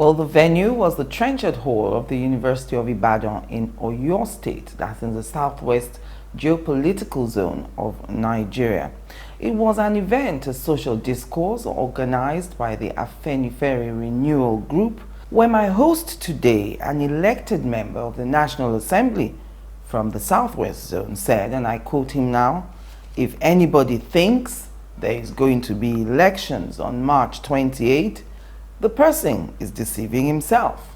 Well, the venue was the Trenchard Hall of the University of Ibadan in Oyo State, that's in the southwest geopolitical zone of Nigeria. It was an event, a social discourse organized by the Afenifere Renewal Group, where my host today, an elected member of the National Assembly from the southwest zone, said, and I quote him now, "If anybody thinks there is going to be elections on March 28, the person is deceiving himself."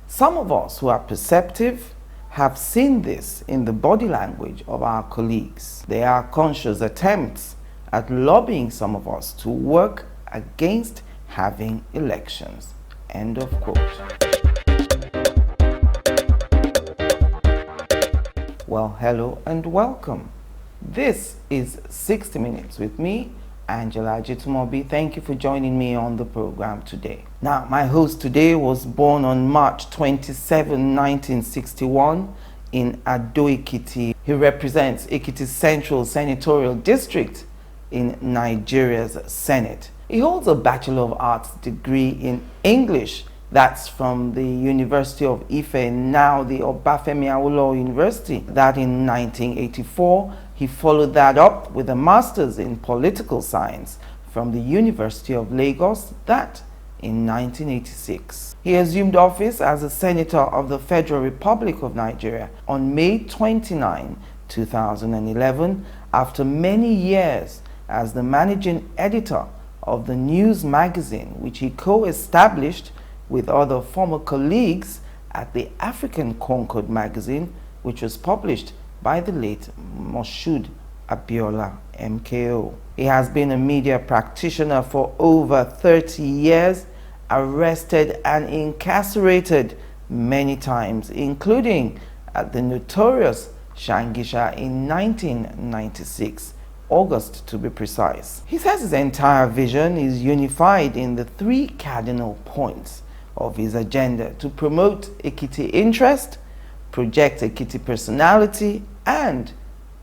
Some of us who are perceptive have seen this in the body language of our colleagues. There are conscious attempts at lobbying some of us to work against having elections. End of quote. Well, hello and welcome. This is 60 Minutes with me, Angela Jitumobi. Thank you for joining me on the program today. Now, my host today was born on March 27, 1961 in Ado Ekiti. He represents Ekiti's Central Senatorial District in Nigeria's Senate. He holds a Bachelor of Arts degree in English. That's from the University of Ife, now the Babafemi Ojudu University. That in 1984. He followed that up with a Master's in Political Science from the University of Lagos, that in 1986. He assumed office as a Senator of the Federal Republic of Nigeria on May 29, 2011, after many years as the managing editor of the news magazine, which he co-established with other former colleagues at the African Concord magazine, which was published by the late Moshood Abiola, MKO. He has been a media practitioner for over 30 years, arrested and incarcerated many times, including at the notorious Shangisha in 1996, August to be precise. He says his entire vision is unified in the three cardinal points of his agenda: to promote Ekiti interest, project Ekiti personality, and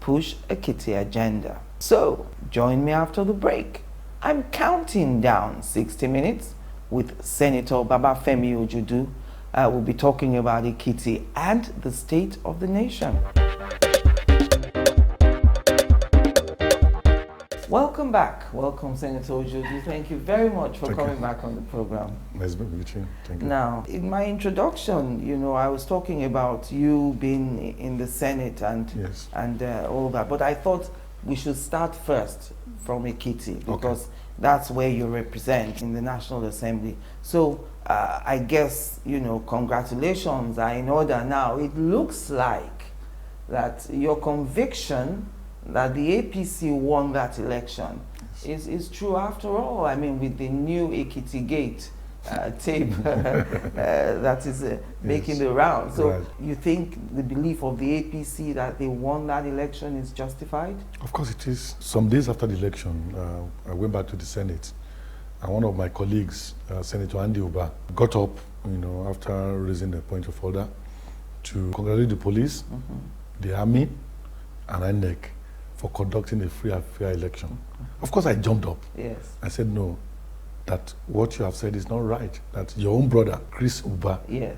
push Ekiti agenda. So, join me after the break. I'm counting down 60 minutes with Senator Babafemi Ojudu. We'll be talking about Ekiti and the state of the nation. Welcome back. Welcome, Senator Ujudu. Thank you very much for coming back on the program. Nice being with you. Thank you. Now, in my introduction, I was talking about you being in the Senate and Yes. all that, but I thought we should start first from Ekiti because that's where you represent in the National Assembly. So I guess, congratulations are in order now. It looks like that your conviction that the APC won that election is true after all. I mean, with the new Ekiti Gate tape that is making the round. So right. You think the belief of the APC that they won that election is justified? Of course it is. Some days after the election, I went back to the Senate, and one of my colleagues, Senator Andy Uba, got up, after raising the point of order, to congratulate the police, the army, and INEC for conducting a free and fair election. Of course, I jumped up. Yes. I said, no, that what you have said is not right. That your own brother, Chris Uba, Yes.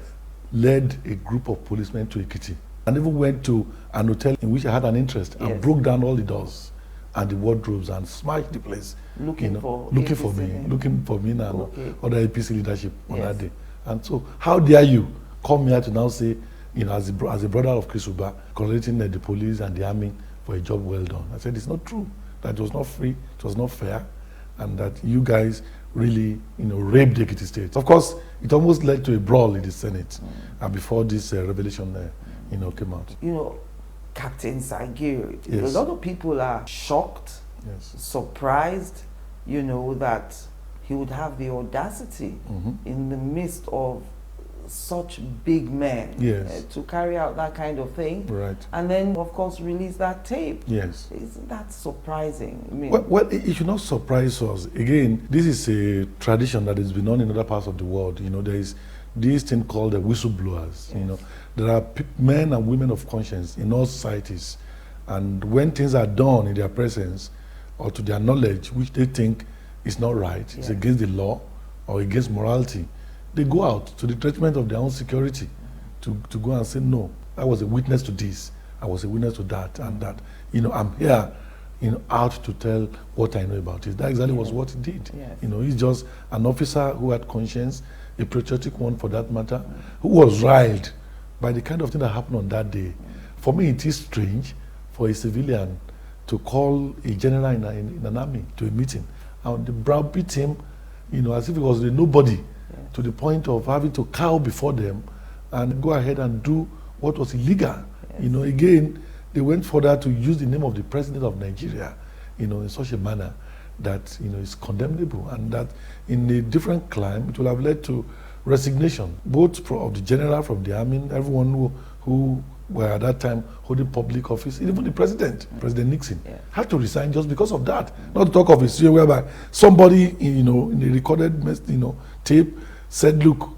led a group of policemen to Ekiti and even went to an hotel in which I had an interest and Yes. broke down all the doors and the wardrobes and smashed the place. Looking for looking APC for me, men. looking for me and Okay. other APC leadership on Yes. that day. And so, how dare you come here to now say, as a brother of Chris Uba, congratulating the police and the army for a job well done. I said it's not true. That it was not free, it was not fair, and that you guys really, raped the Ekiti State. Of course, it almost led to a brawl in the Senate, and before this revelation, came out. Captain Sagir, Yes. a lot of people are shocked, Yes. surprised, that he would have the audacity in the midst of such big men Yes. to carry out that kind of thing, Right. and then of course release that tape. Yes. Isn't that surprising? I mean, Well, it should not surprise us. Again, this is a tradition that has been on in other parts of the world. There is this thing called the whistleblowers. Yes. There are men and women of conscience in all societies, and when things are done in their presence or to their knowledge, which they think is not right, it's Yeah. against the law or against morality, they go out to the detriment of their own security to go and say, no, I was a witness to this, I was a witness to that, and that, I'm here, out to tell what I know about it. That exactly was what he did. Yes. He's just an officer who had conscience, a patriotic one for that matter, who was riled by the kind of thing that happened on that day. For me, it is strange for a civilian to call a general in an army to a meeting and they browbeat him, as if he was a nobody, to the point of having to cow before them and go ahead and do what was illegal. Again, they went further to use the name of the president of Nigeria, in such a manner that, is condemnable, and that in a different climate it will have led to resignation, both of the general from the army, everyone who were at that time holding public office, even the president, President Nixon, had to resign just because of that. Not to talk of a situation whereby somebody, in the recorded, tape said, look,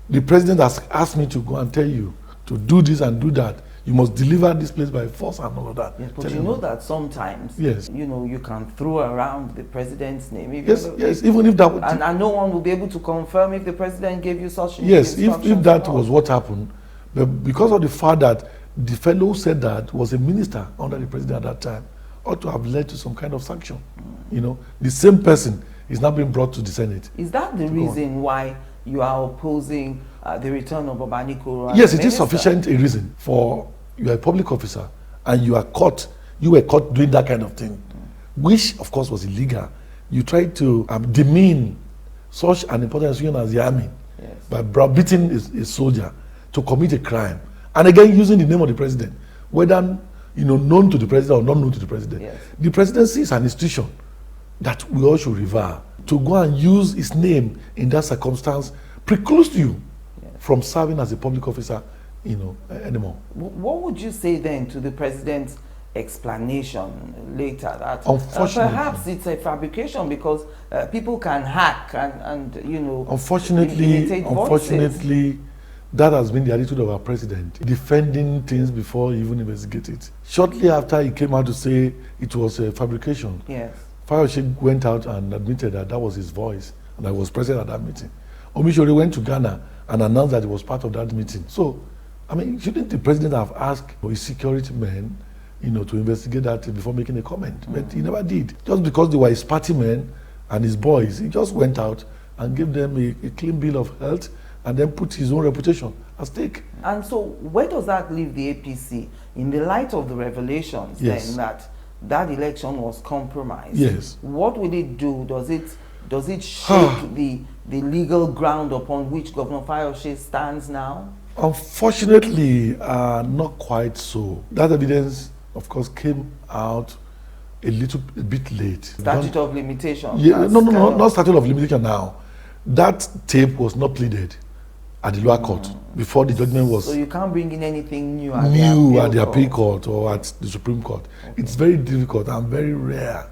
the president has asked me to go and tell you to do this and do that. You must deliver this place by force and all of that. Yes, but you know that sometimes, you can throw around the president's name. Even if that would... And no one will be able to confirm if the president gave you such instructions. If that was what happened, but because of the fact that the fellow who said that was a minister under the president at that time, ought to have led to some kind of sanction. The same person is now being brought to the Senate. Is that the reason why you are opposing the return of Obaniko? Yes, it is sufficient a reason for you are a public officer and you were caught doing that kind of thing, which of course was illegal. You tried to demean such an important institution as the army by browbeating a soldier to commit a crime, and again using the name of the president, whether known to the president or not known to the president. The presidency is an institution that we all should revere. To go and use his name in that circumstance precludes you from serving as a public officer, anymore. What would you say then to the president's explanation later that perhaps it's a fabrication because people can hack and unfortunately, that has been the attitude of our president, defending things before he even investigate it. Shortly after he came out to say it was a fabrication, Fayose went out and admitted that was his voice and I was present at that meeting. Omishore went to Ghana and announced that he was part of that meeting. So, shouldn't the president have asked his security men, to investigate that before making a comment? But he never did. Just because they were his party men and his boys, he just went out and gave them a clean bill of health and then put his own reputation at stake. And so where does that leave the APC in the light of the revelations then that election was compromised? Yes. What will it do? Does it shake the legal ground upon which Governor Fayose stands now? Unfortunately, not quite so. That evidence, of course, came out a bit late. Statute of limitation. Not statute of limitation now. That tape was not pleaded at the lower court before the judgment was... So you can't bring in anything new at the appeal court or at the Supreme Court. It's very difficult and very rare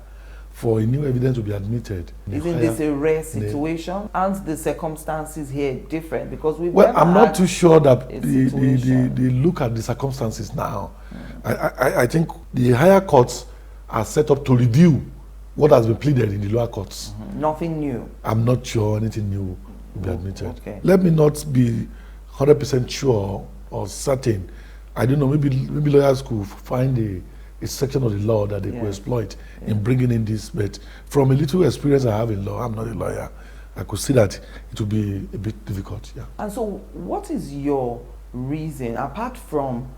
for a new evidence to be admitted. Isn't this a rare situation? Aren't the circumstances here different? Because I'm not too sure that they look at the circumstances now. I think the higher courts are set up to review what has been pleaded in the lower courts. Nothing new. I'm not sure anything new will be admitted. Let me not be 100% sure or certain. I don't know, maybe lawyers could find a section of the law that they could exploit in bringing in this, but from a little experience I have in law, I'm not a lawyer, I could see that it would be a bit difficult. And so what is your reason, apart from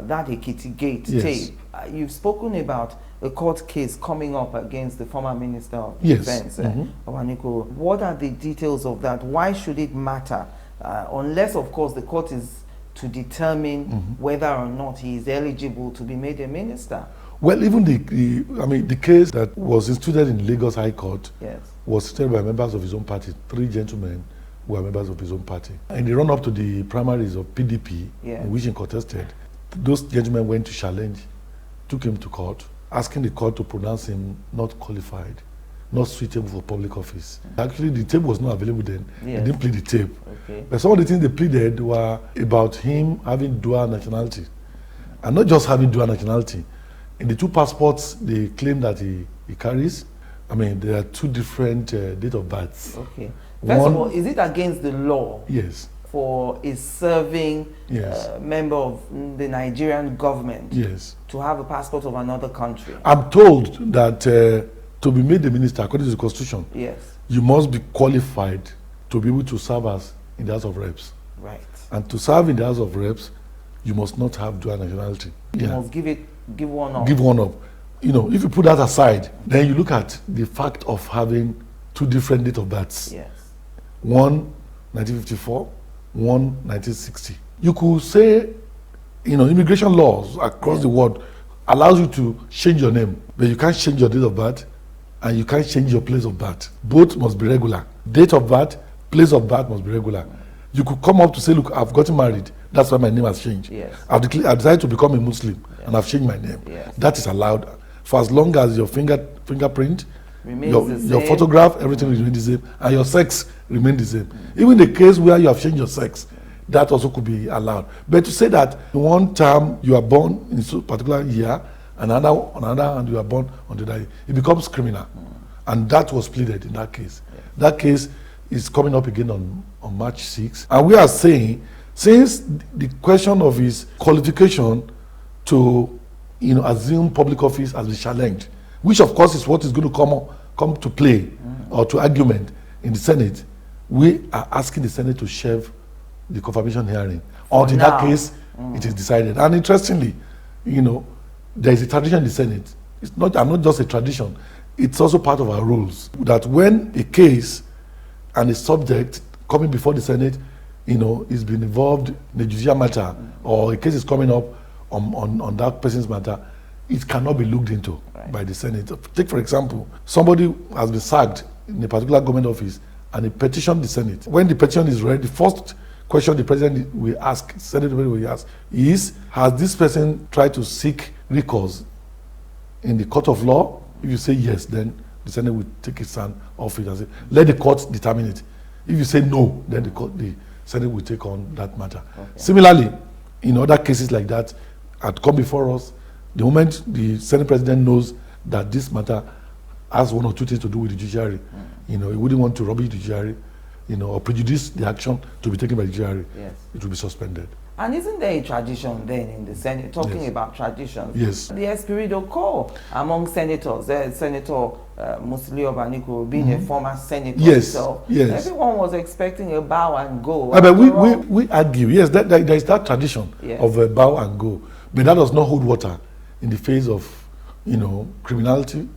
that Ekiti Gate tape, you've spoken about a court case coming up against the former Minister of Defense, Obaniko. What are the details of that? Why should it matter? Unless, of course, the court is to determine whether or not he is eligible to be made a minister. Well, even the case that was instituted in Lagos High Court was stated by members of his own party, 3 gentlemen who were members of his own party. In the run-up to the primaries of PDP, in which he contested, those gentlemen went to challenge, took him to court, asking the court to pronounce him not qualified, not suitable for public office. Actually, the tape was not available then. They didn't plead the tape. But some of the things they pleaded were about him having dual nationality. And not just having dual nationality. In the 2 passports they claim that he carries, there are 2 different date of births. First of all, is it against the law? Yes. For a serving member of the Nigerian government to have a passport of another country? I'm told that to be made the minister, according to the Constitution, you must be qualified to be able to serve as in the House of Reps. Right. And to serve in the House of Reps, you must not have dual nationality. You must give one up. Give one up. You know, if you put that aside, then you look at the fact of having two different date of births. Yes. One, 1954. 1960. You could say, you know, immigration laws across the world allows you to change your name, but you can't change your date of birth and you can't change your place of birth. Both must be regular. Date of birth, place of birth must be regular. You could come up to say, look, I've gotten married. That's why my name has changed. Yes. I've decided to become a Muslim and I've changed my name. Yes. That is allowed for as long as your fingerprint, remains your photograph, everything remains the same, and your sex remains the same. Even the case where you have changed your sex, that also could be allowed. But to say that in one term you are born in a particular year, another, and you are born on the other year, it becomes criminal. And that was pleaded in that case. That case is coming up again on March 6th. And we are saying, since the question of his qualification to, you know, assume public office has been challenged, which of course is what is going to come to play or to argument in the Senate, we are asking the Senate to shelve the confirmation hearing. Or in that case, it is decided. And interestingly, you know, there is a tradition in the Senate. It's not just a tradition. It's also part of our rules that when a case and a subject coming before the Senate, you know, is being involved in a judicial matter or a case is coming up on that person's matter, it cannot be looked into by the Senate. Take, for example, somebody has been sacked in a particular government office and he petitioned the Senate. When the petition is read, the first question the president will ask, Senate will ask, is, has this person tried to seek recourse in the court of law? If you say yes, then the Senate will take its stand off it and say, let the court determine it. If you say no, then the Senate will take on that matter. Okay. Similarly, in other cases like that, had come before us, the moment the Senate president knows that this matter has one or two things to do with the judiciary, you know, he wouldn't want to rubbish the judiciary, you know, or prejudice the action to be taken by the judiciary, it will be suspended. And isn't there a tradition then in the Senate, talking about traditions? Yes. The esprit call among senators, Senator Musili Obaniko being a former senator himself. Yes. Everyone was expecting a bow and go. But we argue, yes, there is that tradition of a bow and go. But that does not hold water in the face of, you know, criminality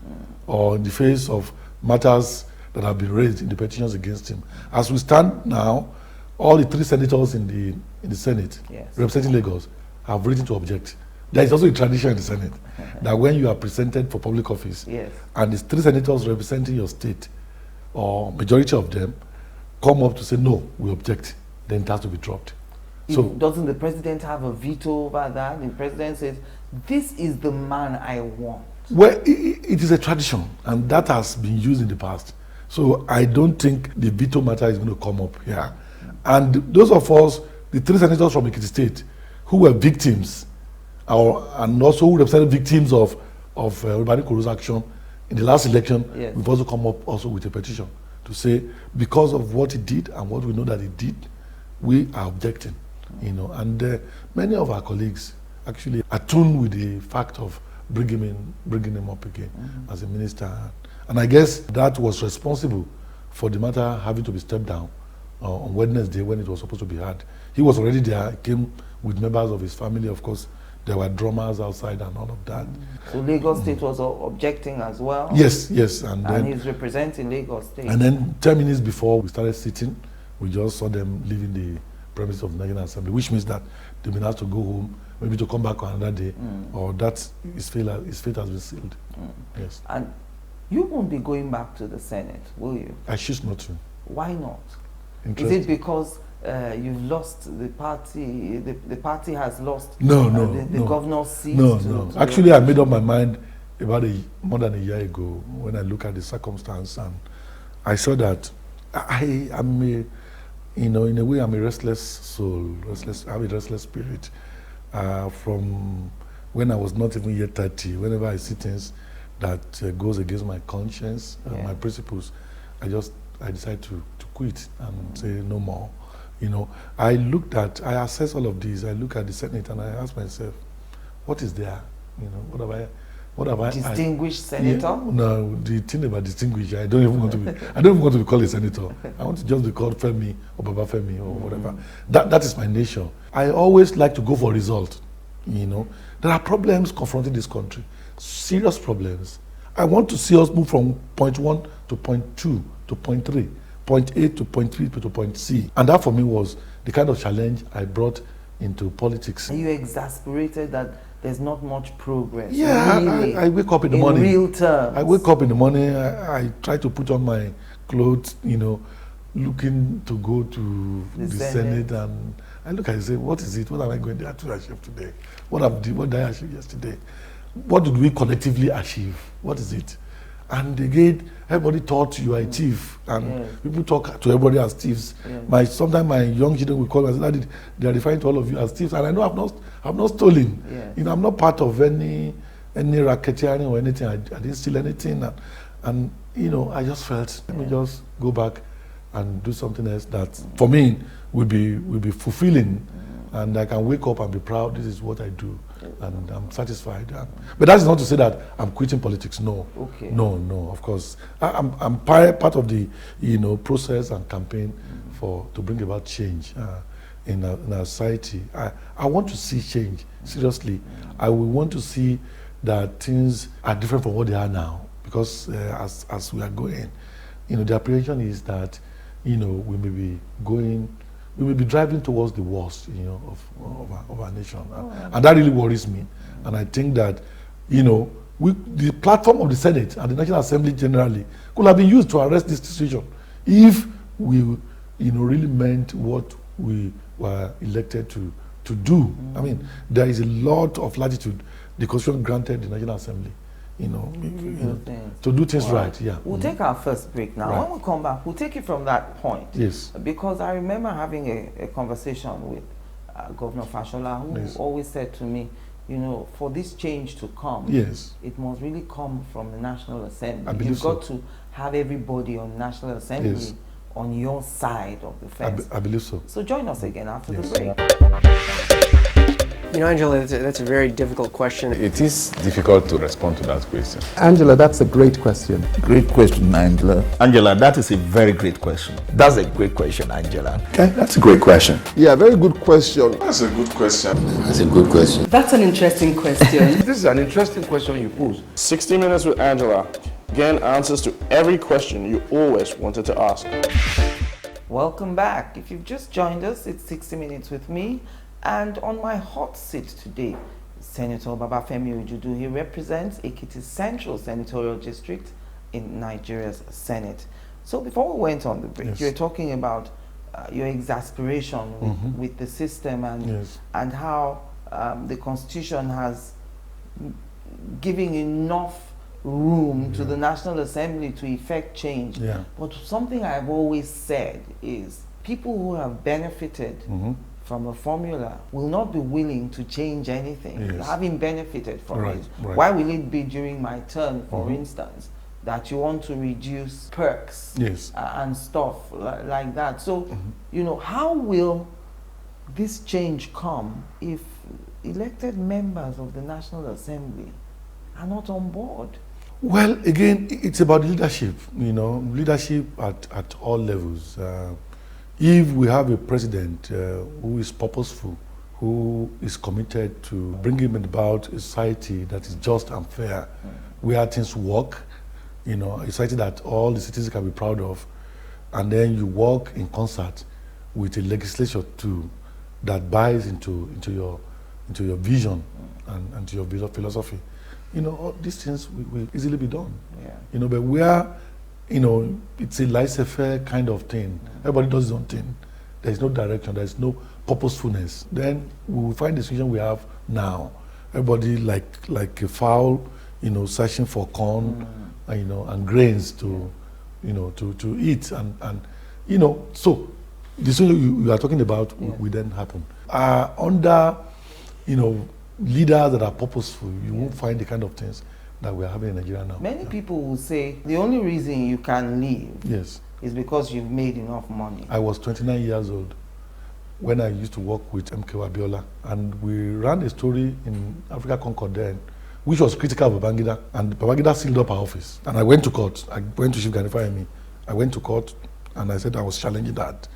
or in the face of matters that have been raised in the petitions against him. As we stand now, all the three senators in the Senate representing Lagos have written to object. There is also a tradition in the Senate that when you are presented for public office and the three senators representing your state, or majority of them, come up to say, no, we object, then it has to be dropped. So doesn't the president have a veto over that? The president says, this is the man I want. Well, it is a tradition, and that has been used in the past. So I don't think the veto matter is going to come up here. And those of us, the three senators from Ekiti State, who were victims, and also who represented victims of Buhari Koro's action in the last election, we've also come up also with a petition to say, because of what he did and what we know that he did, we are objecting. You know, and many of our colleagues actually are tuned with the fact of bringing him up again as a minister. And I guess that was responsible for the matter having to be stepped down on Wednesday when it was supposed to be had. He was already there, came with members of his family, of course. There were drummers outside and all of that. So Lagos State was objecting as well? Yes. And he's representing Lagos State. And then 10 minutes before we started sitting, we just saw them leaving the premise of the National Assembly, which means that they may have to go home, maybe to come back on another day, or that his fate has been sealed. Yes. And you won't be going back to the Senate, will you? I choose not to. Why not? Is it because you've lost the party, the party has lost the governor's seat? No. Actually, I made up my mind about more than a year ago when I look at the circumstance, and I saw that I am in a way, I'm a restless soul. I have a restless spirit. From when I was not even yet 30, whenever I see things that goes against my conscience and my principles, I just I decided to quit and say no more. I assessed all of these. I look at the Senate and I ask myself, what is there? What have I? Distinguished senator? Yeah, no, the thing about distinguished, I don't even want to be called a senator. I want to just be called Femi or Babafemi or whatever. That is my nature. I always like to go for result. There are problems confronting this country, serious problems. I want to see us move from point 1 to point 2 to point 3, point A to point 3 to point C. And that for me was the kind of challenge I brought into politics. Are you exasperated that there's not much progress? Yeah, really, I wake up in the morning. In real terms. I wake up in the morning, I try to put on my clothes, looking to go to the Senate, and I look and say, what is it? What am I going to achieve today? What did I achieve yesterday? What did we collectively achieve? What is it? And again, everybody thought you are a thief, and people talk to everybody as thieves. Sometimes my young children will call and say, they are referring to all of you as thieves, and I know I've not stolen. I'm not part of any racketeering or anything. I didn't steal anything, and I just felt, let me just go back and do something else that for me will be fulfilling, and I can wake up and be proud. This is what I do, and I'm satisfied. But that's not to say that I'm quitting politics. No, no. Of course, I'm part of the process and campaign to bring about change in our society. I want to see change. Seriously, I will want to see that things are different from what they are now, because as we are going, the apprehension is that we may be driving towards the worst, of our nation, and that really worries me. And I think that, the platform of the Senate and the National Assembly generally could have been used to arrest this situation if we, really meant what we were elected to do. I mean, there is a lot of latitude the Constitution granted the National Assembly, to do things right. Yeah. We'll take our first break now. Right. When we come back, we'll take it from that point. Yes. Because I remember having a conversation with Governor Fashola, who always said to me, for this change to come, it must really come from the National Assembly. You've got to have everybody on the National Assembly on your side of the fence. I believe so. So join us again after the break. Angela, that's a very difficult question. It is difficult to respond to that question. Angela, that's a great question. Great question, Angela. Angela, that is a very great question. That's a great question, Angela. Okay, that's a great question. Yeah, very good question. That's a good question. That's a good question. That's an interesting question. This is an interesting question you pose. 60 Minutes with Angela. Again, answers to every question you always wanted to ask. Welcome back. If you've just joined us, it's 60 Minutes with me. And on my hot seat today, Senator Babafemi Ojudu. He represents Ekiti Central Senatorial District in Nigeria's Senate. So before we went on the break, you were talking about your exasperation with the system and how the Constitution has given enough room to the National Assembly to effect change. But something I've always said is people who have benefited from a formula will not be willing to change anything, having benefited from it. Why will it be during my turn, for instance, that you want to reduce perks and stuff like that? So, how will this change come if elected members of the National Assembly are not on board? Well, again, it's about leadership, leadership at all levels. If we have a president who is purposeful, who is committed to bringing about a society that is just and fair, where things work, a society that all the citizens can be proud of, and then you work in concert with a legislature too that buys into your vision and to your philosophy, all these things will easily be done. But where it's a laissez-faire kind of thing. Everybody does his own thing. There's no direction. There's no purposefulness. Then we will find the situation we have now. Everybody like a fowl, searching for corn, and grains to eat, and So the situation you are talking about will then happen. Under leaders that are purposeful, you won't find the kind of things that we're having in Nigeria now. Many people will say the only reason you can leave Yes. is because you've made enough money. I was 29 years old when I used to work with MK Abiola, and we ran a story in Africa Concord then, which was critical of Babangida, and Babangida sealed up our office. And I went to court. I went to Chief Ganifayemi. I went to court, and I said I was challenging that.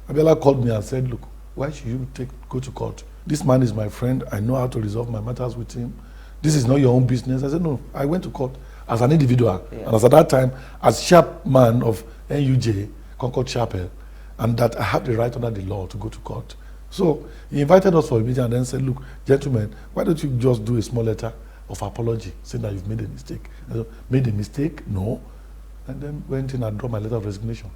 Abiola called me and said, look, why should you go to court? This man is my friend. I know how to resolve my matters with him. This is not your own business. I said, no, I went to court as an individual. Yeah. And as at that time, as chairman of NUJ, Concord Chapel, and that I have the right under the law to go to court. So he invited us for a meeting and then said, look, gentlemen, why don't you just do a small letter of apology saying that you've made a mistake? I said, made a mistake? No. And then went in and dropped my letter of resignation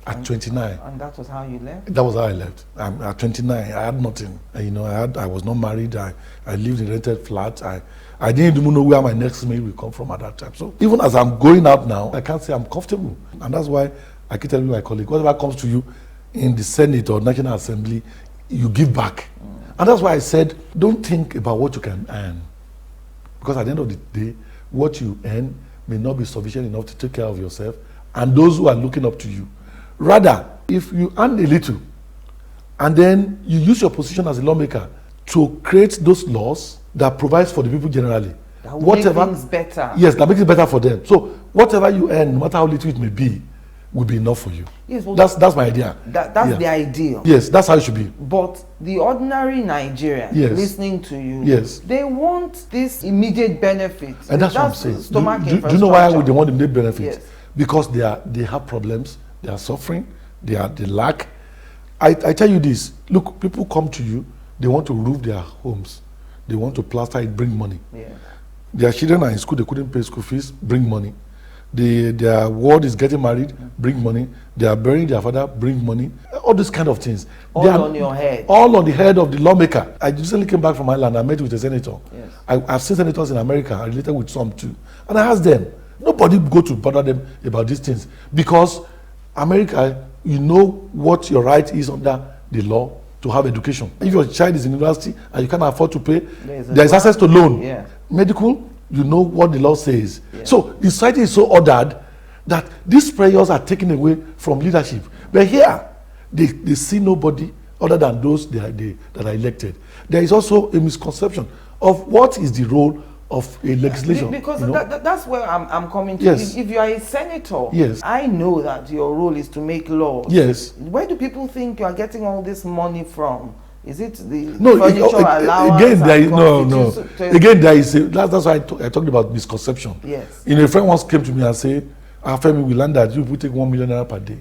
at 29. And that was how you left? That was how I left. At 29, I had nothing. I was not married. I lived in a rented flat. I didn't even know where my next meal will come from at that time. So even as I'm going out now, I can't say I'm comfortable. And that's why I keep telling my colleague, whatever comes to you in the Senate or National Assembly, you give back. And that's why I said, don't think about what you can earn. Because at the end of the day, what you earn may not be sufficient enough to take care of yourself and those who are looking up to you. Rather, if you earn a little, and then you use your position as a lawmaker to create those laws that provides for the people generally. That will make things better. Yes, that makes it better for them. So whatever you earn, no matter how little it may be, will be enough for you. Yes, well, that's my idea. That's the ideal. Yes, that's how it should be. But the ordinary Nigerian listening to you, they want this immediate benefits. And that's what I'm saying. Do you know why they want immediate benefits? Yes. Because they have problems, they are suffering, they lack. I tell you this, look, people come to you, they want to roof their homes, they want to plaster it, bring money. Yeah. Their children are in school, they couldn't pay school fees, bring money. Their ward is getting married, bring money. They are burying their father, bring money. All these kind of things. All on your head. All on the head of the lawmaker. I recently came back from Ireland. I met with a senator. Yes. I've seen senators in America. I related with some too. And I asked them, nobody go to bother them about these things. Because America, you know what your right is under the law to have education. If your child is in university and you can't afford to pay, there is access to loan. Yeah. Medical, you know what the law says. Yeah. So the society is so ordered that these prayers are taken away from leadership. But here, they see nobody other than those that are elected. There is also a misconception of what is the role of a legislation. Because that's where I'm coming to. Yes. If you are a senator, yes, I know that your role is to make laws. Yes. Where do people think you are getting all this money from? Is it the furniture allowance? Again, there is no. Again, there is that's why I talked about misconception. Yes. A friend once came to me and said, Femi, we learned that you take 1 million naira per day.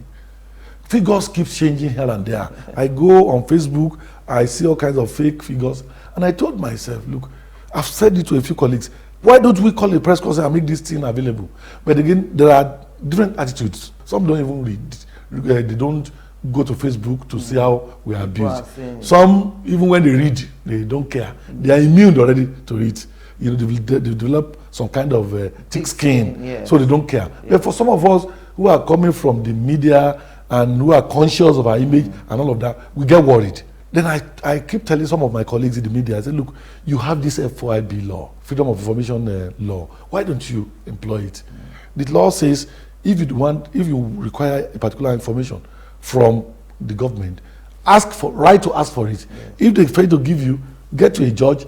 Figures keep changing here and there. I go on Facebook, I see all kinds of fake figures, and I told myself, look, I've said it to a few colleagues, why don't we call a press conference and make this thing available? But again, there are different attitudes. Some don't even read. They don't go to Facebook to see how we are abused. Some, even when they read, they don't care. They are immune already to it. They develop some kind of thick skin, so they don't care. Yeah. But for some of us who are coming from the media and who are conscious of our image and all of that, we get worried. Then I keep telling some of my colleagues in the media, I say, look, you have this FOIB law, Freedom of Information law. Why don't you employ it? The law says if you require a particular information from the government, right to ask for it. If they fail to give you, get to a judge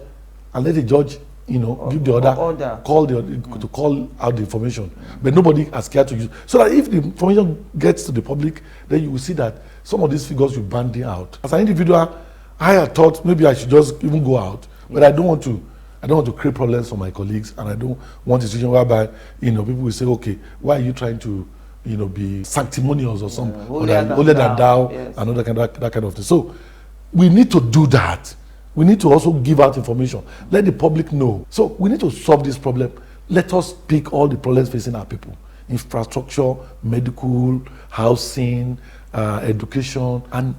and let the judge, give the order. Call to call out the information. But nobody has cared to use. So that if the information gets to the public, then you will see that some of these figures will bandy out. As an individual, I had thought maybe I should just even go out, but I don't want to create problems for my colleagues, and I don't want a situation whereby people will say, okay, why are you trying to be sanctimonious or something, holier than thou, and all that kind of thing. So we need to do that. We need to also give out information. Let the public know. So we need to solve this problem. Let us pick all the problems facing our people. Infrastructure, medical, housing, education, and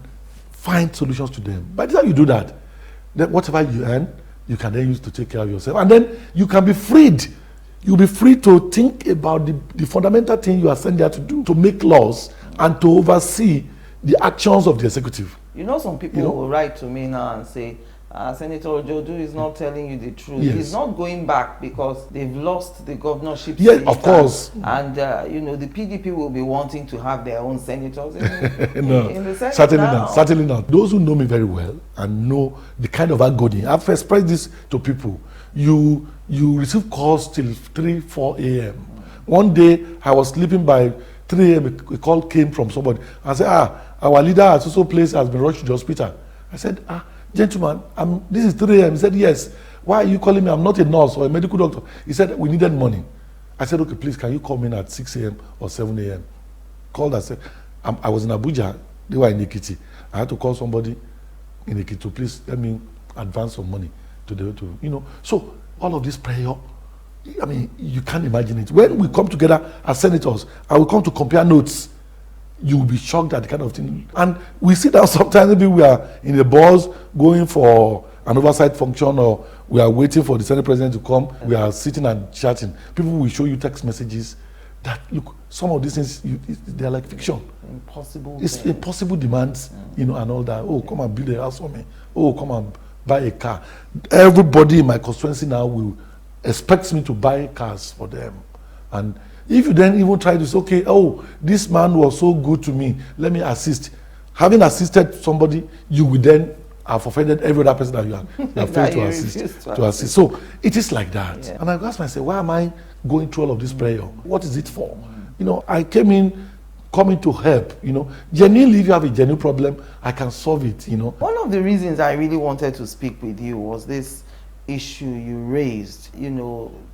find solutions to them. By the time you do that, then whatever you earn, you can then use to take care of yourself. And then you can be freed. You'll be free to think about the fundamental thing you are sent there to do, to make laws and to oversee the actions of the executive. Some people will write to me now and say, Senator Ujudu is not telling you the truth. Yes. He's not going back because they've lost the governorship. Yes, seat of course. And the PDP will be wanting to have their own senators No, in the Senate certainly now. not. Certainly not. Those who know me very well and know the kind of agony, I've expressed this to people. You receive calls till 3, 4 a.m. One day, I was sleeping by 3 a.m. A call came from somebody. I said, our leader at so place has been rushed to the hospital. I said, gentleman, this is 3 a.m. He said, yes. Why are you calling me? I'm not a nurse or a medical doctor. He said, we needed money. I said, okay, please, can you call me at 6 a.m. or 7 a.m.? Called, I said, I was in Abuja. They were in Ekiti. I had to call somebody in Ekiti to please let me advance some money So all of this prayer, I mean, you can't imagine it. When we come together as senators, and we come to compare notes, you will be shocked at the kind of thing. And we see that sometimes maybe we are in the bus going for an oversight function, or we are waiting for the Senate President to come. We are sitting and chatting. People will show you text messages that, look, some of these things, they are like fiction. Impossible. It's impossible demands, and all that. Oh, come and build a house for me. Oh, come and buy a car. Everybody in my constituency now will expect me to buy cars for them. And if you then even try to say, okay, oh, this man was so good to me, let me assist. Having assisted somebody, you will then have offended every other person that you have failed to assist. So it is like that. Yeah. And I ask myself, why am I going through all of this prayer? What is it for? I came coming to help. Genuinely, if you have a genuine problem, I can solve it. One of the reasons I really wanted to speak with you was this issue you raised.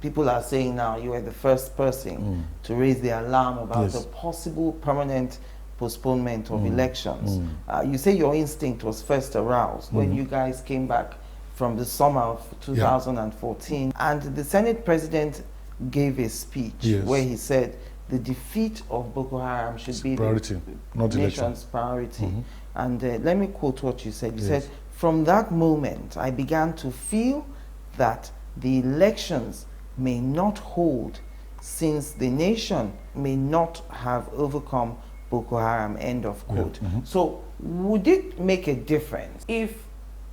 People are saying now you were the first person to raise the alarm about the possible permanent postponement of elections. You say your instinct was first aroused when you guys came back from the summer of 2014, and the Senate President gave a speech where he said the defeat of Boko Haram should be priority, not the nation's priority. And let me quote what you said. You said, "From that moment, I began to feel that the elections may not hold since the nation may not have overcome Boko Haram," end of quote. So would it make a difference if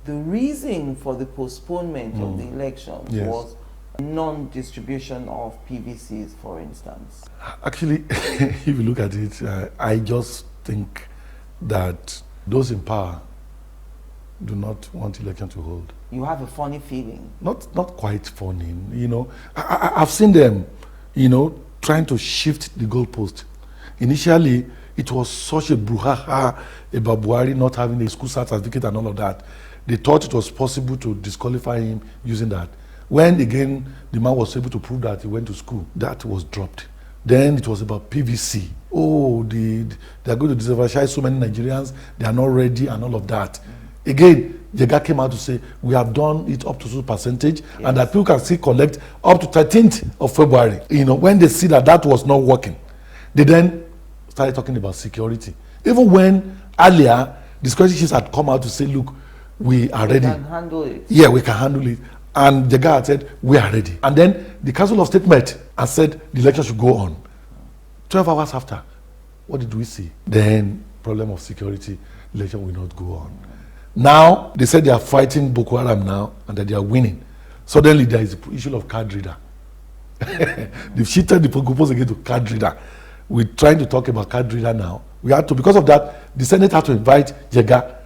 the reason for the postponement of the elections was non-distribution of PVCs, for instance? Actually, if you look at it, I just think that those in power do not want election to hold. You have a funny feeling. Not quite funny, I've seen them, trying to shift the goalpost. Initially, it was such a brouhaha about Buhari not having a school certificate and all of that. They thought it was possible to disqualify him using that. When again the man was able to prove that he went to school, that was dropped. Then it was about PVC. Oh, they are going to disenfranchise so many Nigerians, they are not ready and all of that. Again, Jega came out to say, we have done it up to 2%, and that people can still collect up to 13th of February. When they see that was not working, they then started talking about security. Even when earlier, the security chiefs had come out to say, look, we are ready. We can handle it. Yeah, we can handle it. And Jega had said, we are ready. And then the Council of State met and said the election should go on. 12 hours after, what did we see? Then, problem of security, election will not go on. Now, they said they are fighting Boko Haram now and that they are winning. Suddenly, there is the issue of card reader. They've shifted the purpose again to card reader. We're trying to talk about card reader now. We had to, because of that, the Senate had to invite Jega.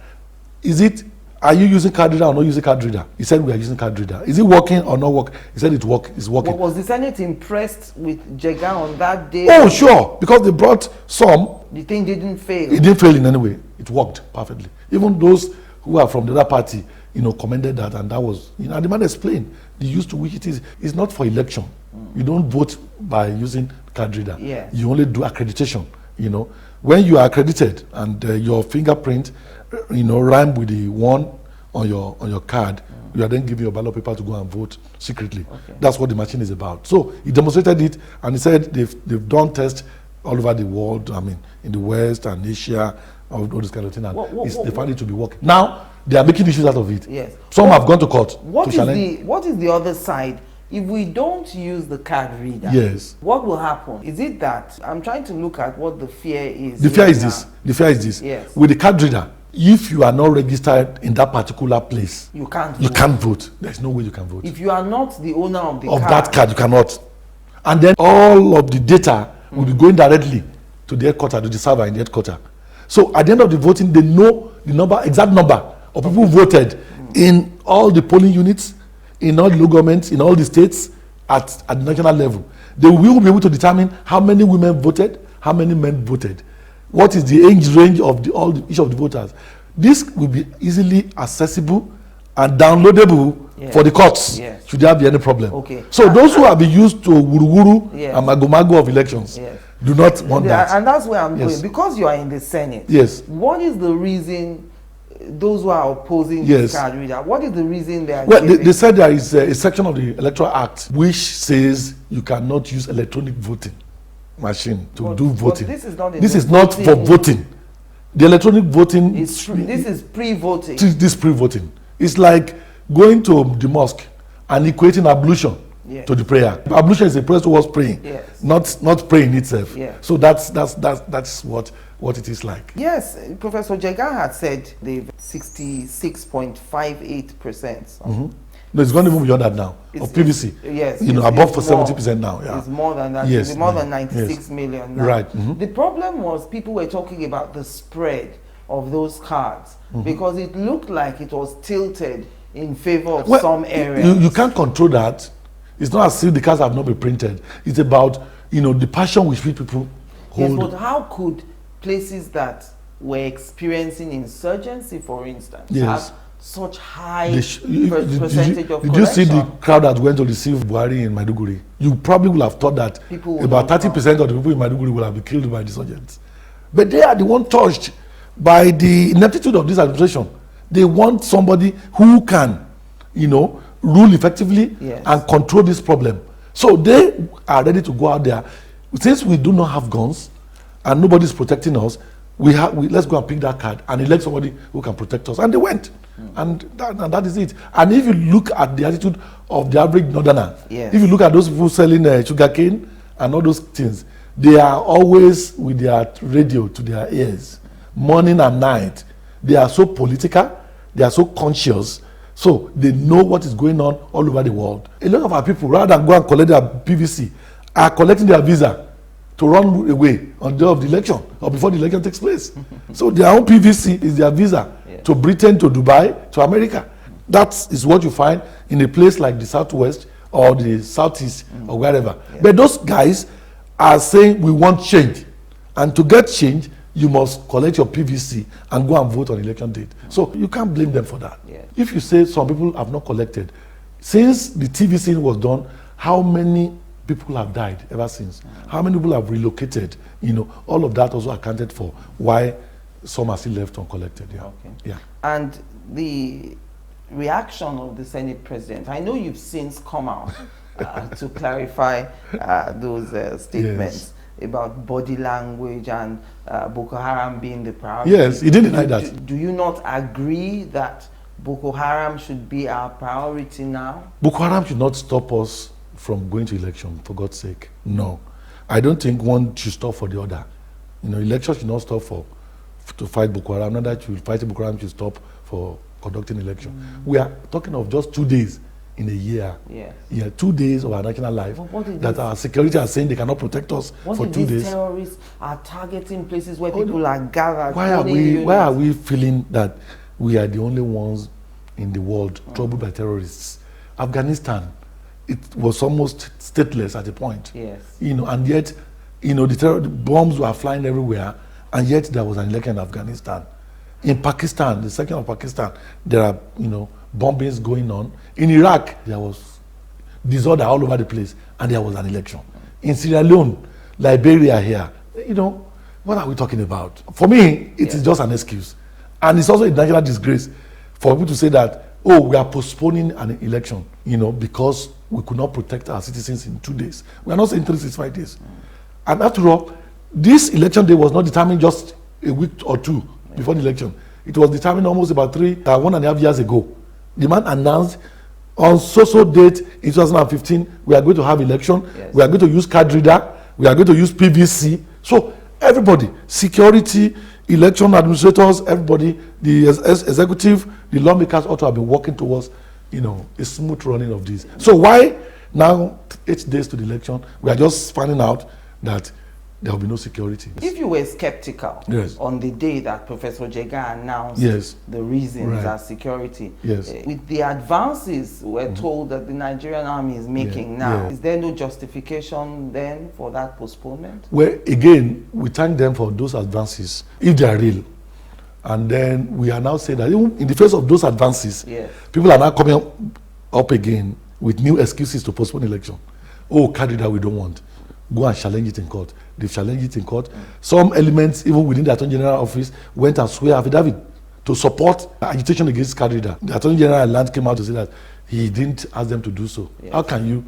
Are you using card reader or not using card reader? He said we are using card reader. Is it working or not working? He said it's working. Was the Senate impressed with Jega on that day? Oh, sure, because they brought some. The thing didn't fail. It didn't fail in any way. It worked perfectly. Even those who are from the other party, commended that, and that was, and the man explained the use to which it is. It's not for election. You don't vote by using card reader. Yes. You only do accreditation. When you are accredited and your fingerprint, rhyme with the one on your card, you are then given your ballot paper to go and vote secretly. That's what the machine is about. So he demonstrated it, and he said they've done tests all over the world. I mean, in the West and Asia, all this kind of thing, and they found it to be working. Now they are making issues out of it. Yes. Some have gone to court. What is the other side? If we don't use the card reader, what will happen? Is it that I'm trying to look at what the fear is? The fear is this. The fear is this. Yes. With the card reader, if you are not registered in that particular place, You can't you vote. can't vote. There's no way you can vote. If you are not the owner of the Of card, that card, you cannot. And then all of the data will be going directly to the headquarters, to the server in the headquarters. So at the end of the voting, they know the exact number of people who voted in all the polling units, in all the local governments, in all the states, at the national level. They will be able to determine how many women voted, how many men voted, what is the age range of each of the voters. This will be easily accessible and downloadable for the courts. Yes. Should there be any problem? Okay. So those who have been used to wuru Yes. and mago of elections Yes. do not want that. And that's where I'm Yes. going. Because you are in the Senate, Yes. what is the reason those who are opposing Yes. this card reader, what is the reason they are Well, giving? they said there is a section of the Electoral Act which says you cannot use electronic voting machine to But- do but voting. this is not in This the is not for voting. voting. The electronic voting This is pre-voting. this pre-voting. It's like going to the mosque and equating ablution Yes. to the prayer. Ablution is a prayer towards praying, Yes. not praying itself. Yes. So that's what it is like. Yes, Professor Jega had said the 66.58%. No, it's going to move beyond that now. Of PVC, Yes, above for it's more. 70% now. Yeah, It's more than that. Yes, It's more yeah, than 96 yes. million now. Right, mhm. The problem was people were talking about the spread of those cards because it looked like it was tilted in favor of Well, some areas. you can't control that. It's not as if the cards have not been printed. It's about the passion which people Yes, hold. but how could places that were experiencing insurgency, for instance, Yes. have such high Did percentage of you see the collection? crowd that went to receive Buhari in Maiduguri? You probably would have thought that People would about not 30% of the people in Maiduguri will have been killed by insurgents. But they are the one touched by the ineptitude of this administration. They want somebody who can, rule effectively Yes. and control this problem. So they are ready to go out there. Since we do not have guns and nobody is protecting us, let's go and pick that card and elect somebody who can protect us. And they went. And that is it. And if you look at the attitude of the average northerner, Yes. if you look at those people selling sugarcane and all those things, they are always with their radio to their ears, morning and night. They are so political, they are so conscious, so they know what is going on all over the world. A lot of our people, rather than go and collect their PVC, are collecting their visa to run away on the day of the election or before the election takes place. So their own PVC is their visa to Britain, to Dubai, to America. That is what you find in a place like the Southwest or the Southeast or wherever. But those guys are saying we want change. And to get change, you must collect your PVC and go and vote on election date. So you can't blame them for that. Yeah. If you say some people have not collected, since the TVC was done, how many people have died ever since? How many people have relocated? All of that also accounted for why some are still left uncollected. Yeah. Okay. Yeah. And the reaction of the Senate president, I know you've since come out to clarify those statements about body language and Boko Haram being the priority. Yes, he didn't deny that. Do you not agree that Boko Haram should be our priority now? Boko Haram should not stop us from going to election, for God's sake. No. I don't think one should stop for the other. Election should not stop to fight Boko Haram. Not that fighting Boko Haram should stop for conducting election. We are talking of just 2 days in a year. Yes. Yeah, 2 days of our national life But what is that this? our security are saying they cannot protect us What for if 2 these days. terrorists are targeting places where people are gathered? Why are holding we units? feeling that we are the only ones in the world troubled by terrorists? Afghanistan, it was almost stateless at a point. Yes. And yet, the bombs were flying everywhere, and yet there was an election in Afghanistan. In Pakistan, the section of Pakistan, there are bombings going on. In Iraq, there was disorder all over the place, and there was an election. In Sierra Leone, Liberia here, what are we talking about? For me, it is just an excuse. And it's also a national disgrace for people to say that, we are postponing an election, because we could not protect our citizens in 2 days. We are not saying 365 days. And after all, this election day was not determined just a week or two before the election. It was determined almost about 1.5 years ago. The man announced on so date in 2015, we are going to have election, we are going to use card reader, we are going to use PVC. So everybody, security, election administrators, everybody, the executive, the lawmakers ought to have been working towards, a smooth running of this. So why now, 8 days to the election, we are just finding out that there will be no security? If you were skeptical on the day that Professor Jega announced the reasons as security, with the advances we're told that the Nigerian army is making now, is there no justification then for that postponement? Well, again, we thank them for those advances, if they are real. And then we are now saying that even in the face of those advances, people are now coming up again with new excuses to postpone election. Oh, candidate we don't want. Go and challenge it in court. They've challenged it in court. Some elements, even within the Attorney General office, went and swear affidavit to support agitation against candidate. The Attorney General Land came out to say that he didn't ask them to do so. How can you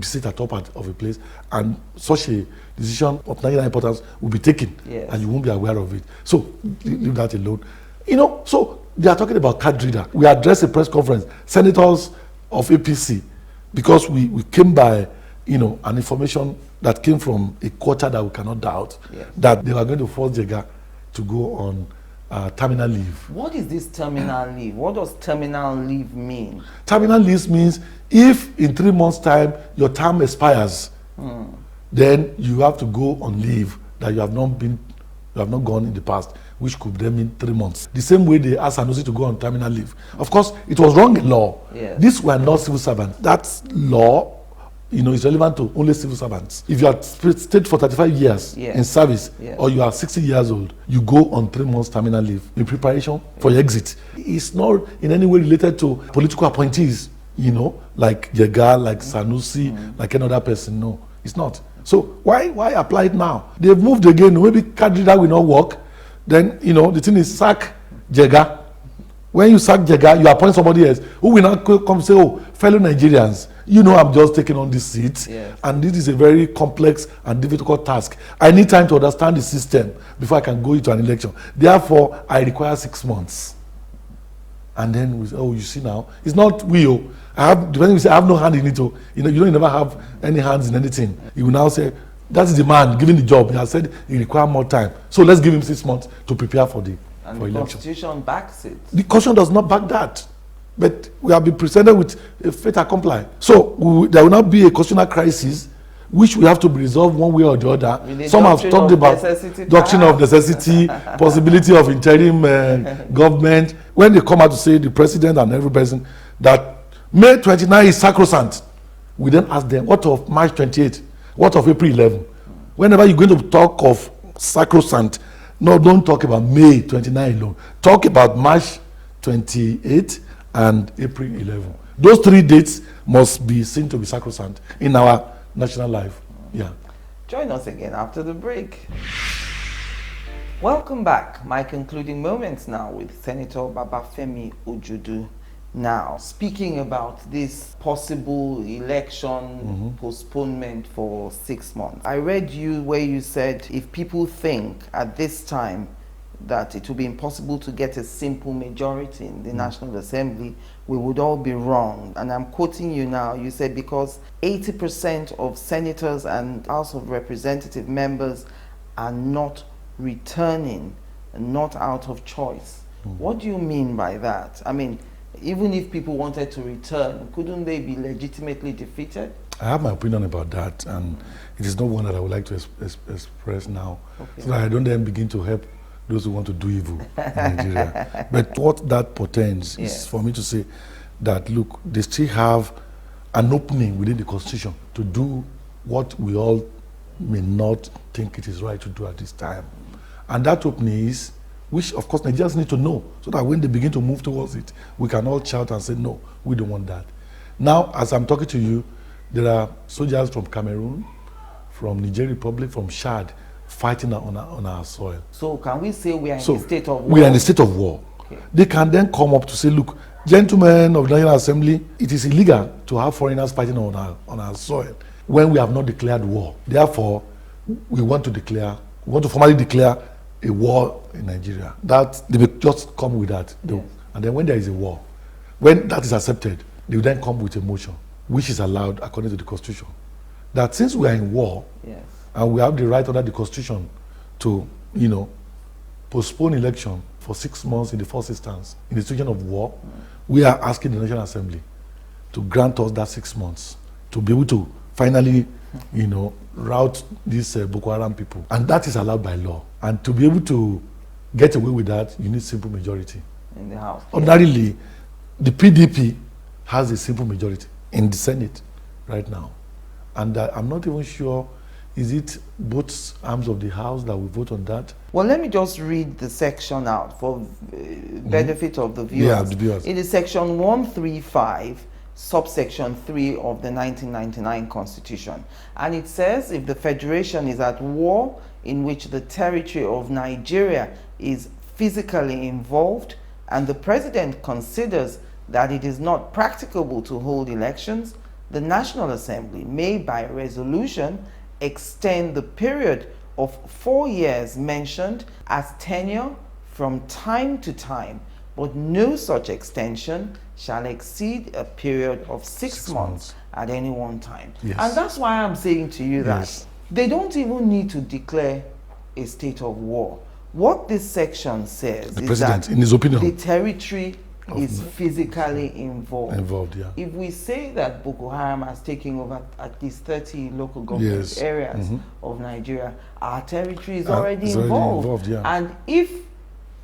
sit at top of a place and such a decision of national importance will be taken and you won't be aware of it? So leave that alone. So they are talking about card reader. We addressed a press conference, senators of APC, because we came by an information that came from a quarter that we cannot doubt, that they were going to force Jega to go on terminal leave. What is this terminal leave? What does terminal leave mean? Terminal leave means if in 3 months' time your term expires, then you have to go on leave that you have not gone in the past, which could then mean 3 months. The same way they asked Sanusi to go on terminal leave. Of course, it was wrong in law. These were not civil servants. That law is relevant to only civil servants. If you are stayed for 35 years in service, or you are 60 years old, you go on 3 months terminal leave in preparation for your exit. It's not in any way related to political appointees, like Jega, like Sanusi, like any other person. No, it's not. So why apply it now? They've moved again. Maybe card reader will not work. Then, the thing is sack Jega. When you sack Jega, you appoint somebody else who will not come and say, oh, fellow Nigerians, I'm just taking on this seat, and this is a very complex and difficult task. I need time to understand the system before I can go into an election. Therefore, I require 6 months. And then we say, oh, you see now, it's not we. I have no hand in it. You don't never have any hands in anything. You will now say, that's the man giving the job. He has said he requires more time. So let's give him 6 months to prepare for the election. Constitution backs it. The Constitution does not back that. But we have been presented with a fait accompli. So there will not be a constitutional crisis, which we have to be resolved one way or the other. Some have talked about doctrine of necessity, possibility of interim government. When they come out to say, the president and every person, that May 29 is sacrosanct, we then ask them, what of March 28? What of April 11? Whenever you're going to talk of sacrosanct, no, don't talk about May 29 alone. Talk about March 28 and April 11. Those 3 dates must be seen to be sacrosanct in our national life. Join us again after the break. Welcome back. My concluding moments now with Senator Babafemi Ojudu. Now, speaking about this possible election postponement for 6 months. I read you where you said if people think at this time that it will be impossible to get a simple majority in the National Assembly, we would all be wrong. And I'm quoting you now. You said because 80% of senators and House of Representative members are not returning, not out of choice. What do you mean by that? I mean, even if people wanted to return, couldn't they be legitimately defeated? I have my opinion about that, and it is not one that I would like to express now, so that I don't then begin to help those who want to do evil in Nigeria. But what that portends is for me to say that, look, they still have an opening within the Constitution to do what we all may not think it is right to do at this time. And that opening is, which of course Nigerians need to know, so that when they begin to move towards it, we can all shout and say, no, we don't want that. Now, as I'm talking to you, there are soldiers from Cameroon, from Niger Republic, from Chad, fighting on our soil. So can we say we are in a state of war? We are in a state of war. Okay. They can then come up to say, look, gentlemen of the National Assembly, it is illegal to have foreigners fighting on our soil when we have not declared war. Therefore, we want to formally declare a war in Nigeria. That they will just come with that. Yes. And then when there is a war, when that is accepted, they will then come with a motion, which is allowed according to the Constitution. That since we are in war, and we have the right under the Constitution to, postpone election for 6 months in the first instance, in the situation of war, we are asking the National Assembly to grant us that 6 months to be able to finally, rout these Boko Haram people. And that is allowed by law. And to be able to get away with that, you need simple majority. In the House. Ordinarily, the PDP has a simple majority in the Senate right now. And I'm not even sure, is it both arms of the House that will vote on that? Well, let me just read the section out for benefit of the viewers. Yeah, the viewers. It is section 135, subsection 3 of the 1999 Constitution. And it says, if the Federation is at war in which the territory of Nigeria is physically involved, and the President considers that it is not practicable to hold elections, the National Assembly may, by resolution, extend the period of 4 years mentioned as tenure from time to time, but no such extension shall exceed a period of 6 months at any one time. Yes. And that's why I'm saying to you that Yes. they don't even need to declare a state of war. What this section says The is President, that in his opinion, the territory is physically involved. yeah. If we say that Boko Haram has taken over at least 30 local government Yes. areas of Nigeria, our territory is it's already already involved. involved, yeah. And if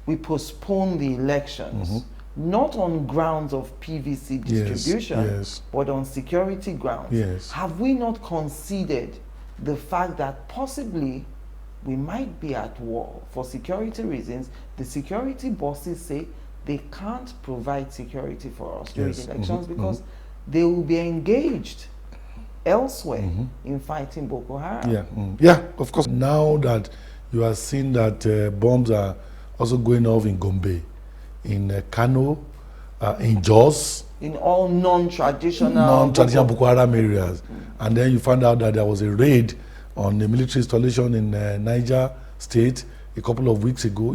we postpone the elections, not on grounds of PVC distribution, yes. but on security grounds, Yes. have we not conceded the fact that possibly we might be at war for security reasons? The security bosses say they can't provide security for us during Yes. the elections because they will be engaged elsewhere in fighting Boko Haram. Yeah, yeah, of course. Now that you are seeing that bombs are also going off in Gombe, in Kano, in Jos, In all non-traditional Boko Haram areas. And then you found out that there was a raid on the military installation in Niger State a couple of weeks ago.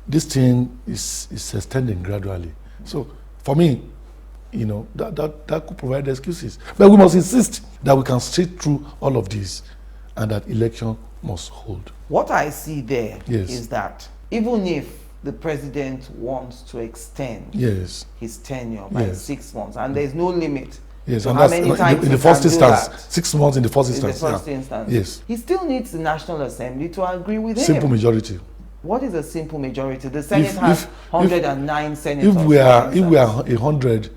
This thing is extending gradually. So for me, that could provide excuses. But we must insist that we can straight through all of this and that election must hold. What I see there is Yes. that even if the president wants to extend Yes. his tenure by Yes. 6 months, and there's no limit Yes, to and how that's many times in the he first can do instance, that. 6 months in the first In the instance. first yeah. instance. Yes. He still needs the National Assembly to agree with him. Simple majority. What is a simple majority? The Senate If- has if- 109 senators. If we for are instance. 100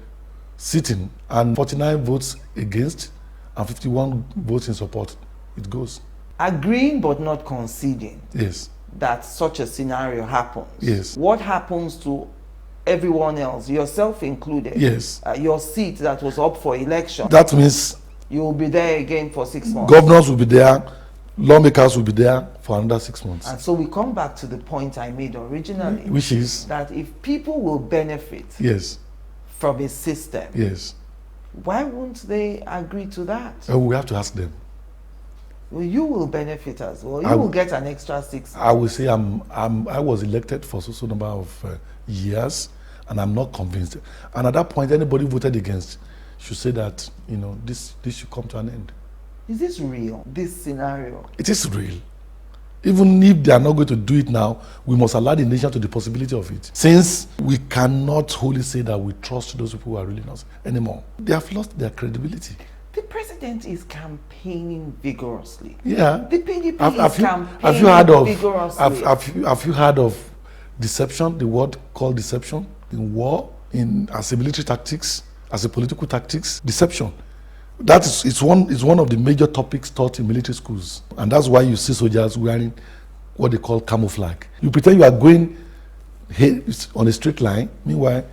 sitting and 49 votes against and 51 votes in support, it goes. Agreeing but not conceding Yes. that such a scenario happens. Yes. What happens to everyone else, yourself included? Yes. Your seat that was up for election, That means you will be there again for 6 months. governors will be there, lawmakers will be there for another 6 months. And so we come back to the point I made originally, Which is, that if people will benefit yes, from a system, yes. why won't they agree to that? We have to ask them. Well, you will benefit as well. You I will w- get an extra 6 months. I will say I was elected for so number of years, and I'm not convinced. And at that point, anybody voted against should say that this should come to an end. Is this real, this scenario? It is real. Even if they are not going to do it now, we must allow the nation to the possibility of it. Since we cannot wholly say that we trust those people who are ruling us anymore, they have lost their credibility. The president is campaigning vigorously. Yeah. The PDP Have is you campaigning heard of vigorously. have you heard of deception? The word called deception in war, as a military tactics, as a political tactics, deception. That is it's one of the major topics taught in military schools, and that's why you see soldiers wearing what they call camouflage. You pretend you are going on a straight line, meanwhile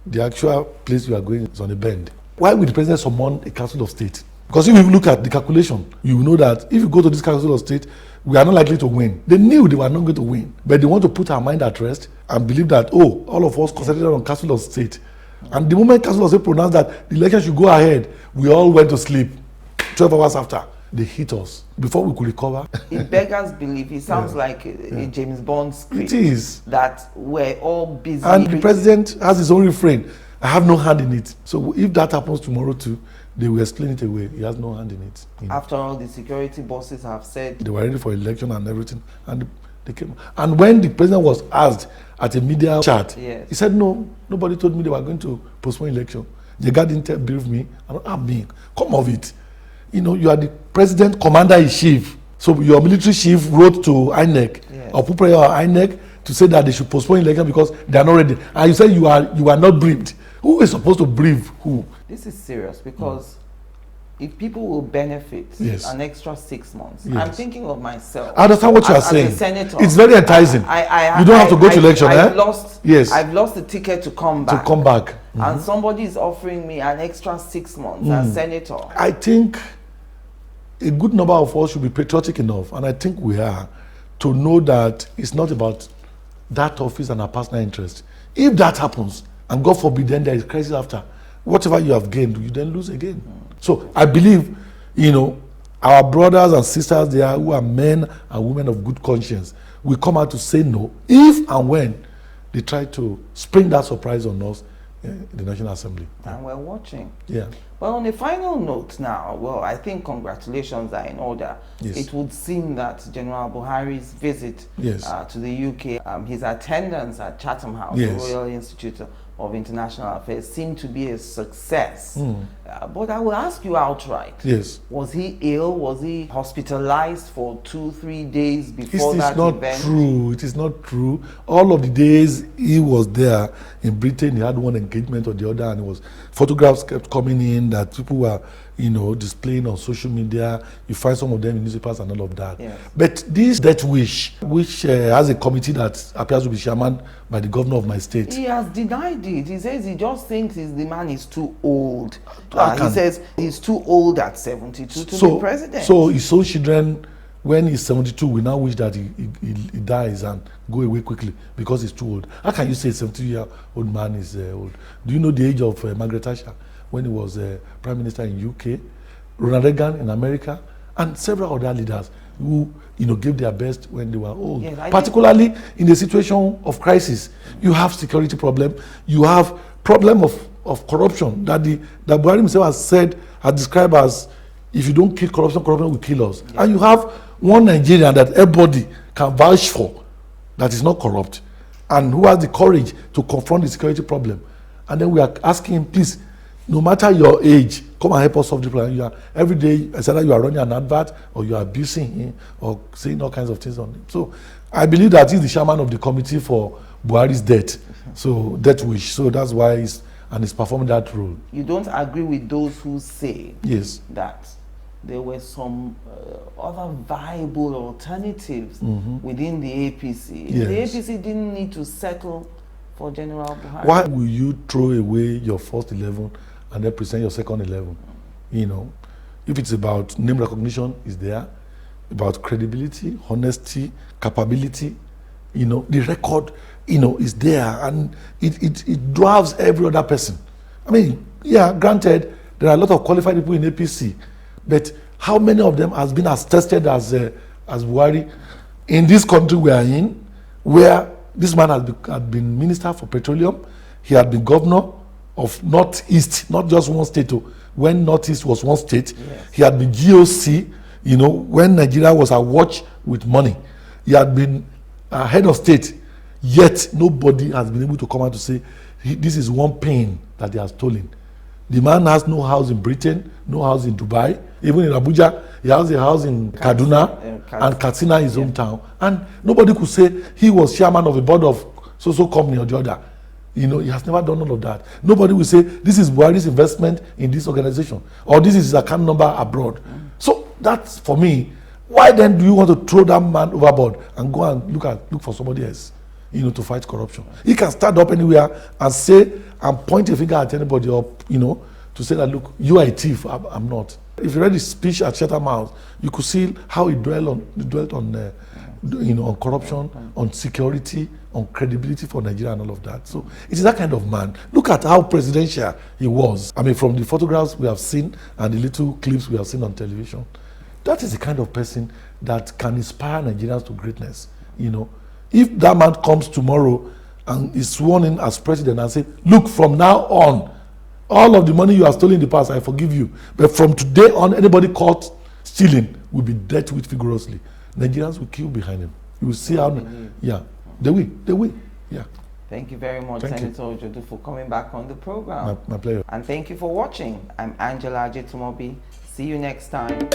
the actual place you are going is on a bend. Why would the president summon a council of state? Because if you look at the calculation, you will know that if you go to this council of state, we are not likely to win. They knew they were not going to win, but they want to put our mind at rest and believe that, all of us concentrated on council of state. And the moment council of state pronounced that the election should go ahead, we all went to sleep. 12 hours after, they hit us. Before we could recover. It beggars belief. It sounds like a James Bond script. It is. That we're all busy. And the president has his own refrain. I have no hand in it. So if that happens tomorrow too, they will explain it away. He has no hand in it. After all, the security bosses have said They were ready for election and everything. And They came. And when the president was asked at a media chat, Yes. he said, no, nobody told me they were going to postpone election. The guy didn't brief me. I don't me. Come of it. You know, you are the president, commander-in-chief. So your military chief wrote to INEC, Yes. or put pressure on INEC to say that they should postpone election because they are not ready. And you said you are not briefed. Who is supposed to brief who? This is serious because if people will benefit Yes. an extra 6 months, Yes. I'm thinking of myself. I understand what you are as saying. a senator, It's very enticing. You don't have to go to election, I've lost, Yes. I've lost the ticket to come back. And somebody is offering me an extra 6 months as senator. I think a good number of us should be patriotic enough, and I think we are, to know that it's not about that office and our personal interest. If that happens, and God forbid, then there is crisis after, whatever you have gained, you then lose again. So I believe, you know, our brothers and sisters there who are men and women of good conscience will come out to say no if and when they try to spring that surprise on us in the National Assembly. And we're watching. Yeah. Well, on a final note now, well, I think congratulations are in order. Yes. It would seem that General Buhari's visit Yes. to the UK, his attendance at Chatham House, Yes. the Royal Institute of International Affairs, seemed to be a success. But I will ask you outright. Yes. Was he ill? Was he hospitalized for 2-3 days before It that is not event? true. It is not true. All of the days he was there in Britain, he had one engagement or the other, and it was photographs kept coming in that people were, you know, displaying on social media. You find some of them in newspapers and all of that. Yes. But this death wish, which has a committee that appears to be chairman by the governor of my state. He has denied it. He says he just thinks the man is too old. I He can- says he's too old at 72 to be president. So his own children, when he's 72, we now wish that he dies and go away quickly because he's too old. How can you say a 70-year-old man is old? Do you know the age of Margaret Thatcher when he was Prime Minister in UK, Ronald Reagan in America, and several other leaders who, you know, gave their best when they were old. Yes, I particularly in a situation of crisis. You have security problem, you have problem of corruption that Buhari himself has said, has described as, if you don't kill corruption, corruption will kill us. And you have one Nigerian that everybody can vouch for that is not corrupt and who has the courage to confront the security problem. And then we are asking him, please, no matter your age, come and help us solve the problem. You are, every day, either you are running an advert or you are abusing him or saying all kinds of things on him. So I believe that he's the chairman of the committee for Buhari's death. So death wish. So that's why he's performing that role. You don't agree with those who say Yes. that there were some other viable alternatives within the APC. Yes. The APC didn't need to settle for General Buhari. Why will you throw away your first 11 and then present your second 11? You know, if it's about name recognition, is there, about credibility, honesty, capability, you know, the record, you know, is there, and it drives every other person. I mean, yeah, granted, there are a lot of qualified people in APC, but how many of them has been as tested as Buhari in this country we are in, where this man had been Minister for Petroleum, he had been governor of Northeast, not just one state. When Northeast was one state, yes. He had been GOC, you know, when Nigeria was awash with money. He had been head of state, yet nobody has been able to come out to say, this is one pain that he has stolen. The man has no house in Britain, no house in Dubai, even in Abuja. He has a house in Kaduna and Katsina, his hometown. And nobody could say he was chairman of a board of so-so company or the other. You know, he has never done all of that. Nobody will say, this is Buhari's investment in this organization, or this is his account number abroad. So that's, for me, why then do you want to throw that man overboard and go and look for somebody else, you know, to fight corruption? He can stand up anywhere and say, and point a finger at anybody, or, you know, to say that, look, you are a thief, I'm not. If you read his speech at Chatham House, you could see how he dwelt on you know, on corruption, on security, on credibility for Nigeria and all of that. So it is that kind of man. Look at how presidential he was. I mean, from the photographs we have seen and the little clips we have seen on television, that is the kind of person that can inspire Nigerians to greatness. You know, if that man comes tomorrow and is sworn in as president and say, look, from now on, all of the money you have stolen in the past, I forgive you. But from today on, anybody caught stealing will be dealt with vigorously. Nigerians will queue behind him. You will see how, yeah, they will, yeah. Thank you very much, Thank Senator Ujudu, for coming back on the program. My pleasure. And thank you for watching. I'm Angela Ajitumobi. See you next time.